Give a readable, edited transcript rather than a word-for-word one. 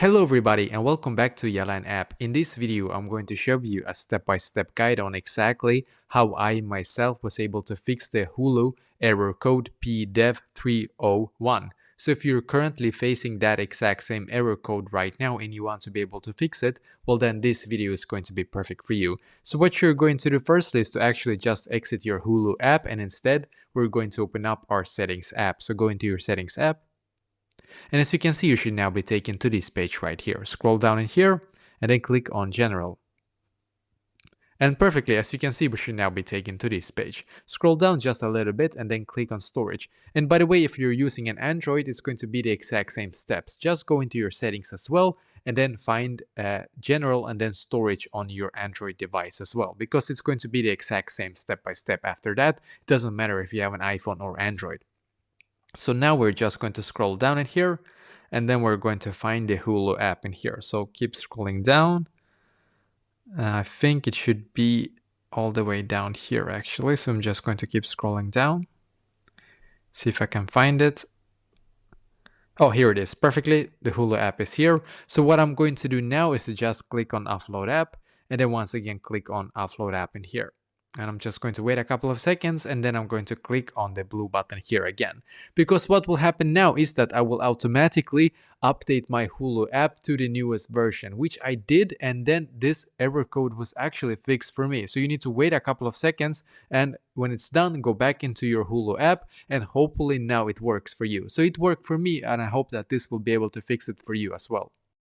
Hello everybody and welcome back to Yalan app. In this video, I'm going to show you a step-by-step guide on exactly how I myself was able to fix the Hulu error code Dev301. So if you're currently facing that exact same error code right now and you want to be able to fix it, well then this video is going to be perfect for you. So what you're going to do firstly is to actually just exit your Hulu app, and instead we're going to open up our settings app. So go into your settings app. And as you can see, you should now be taken to this page right here. Scroll down in here and then click on General. And perfectly, as you can see, we should now be taken to this page. Scroll down just a little bit and then click on Storage. And by the way, if you're using an Android, it's going to be the exact same steps. Just go into your settings as well and then find General and then Storage on your Android device as well, because it's going to be the exact same step by step after that. It doesn't matter if you have an iPhone or Android. So now we're just going to scroll down in here and then we're going to find the Hulu app in here. So keep scrolling down. I think it should be all the way down here actually. So I'm just going to keep scrolling down. See if I can find it. Oh, here it is. Perfectly. The Hulu app is here. So what I'm going to do now is to just click on Offload app and then once again click on Offload app in here. And I'm just going to wait a couple of seconds and then I'm going to click on the blue button here again. Because what will happen now is that I will automatically update my Hulu app to the newest version, which I did, and then this error code was actually fixed for me. So you need to wait a couple of seconds, and when it's done, go back into your Hulu app and hopefully now it works for you. So it worked for me and I hope that this will be able to fix it for you as well.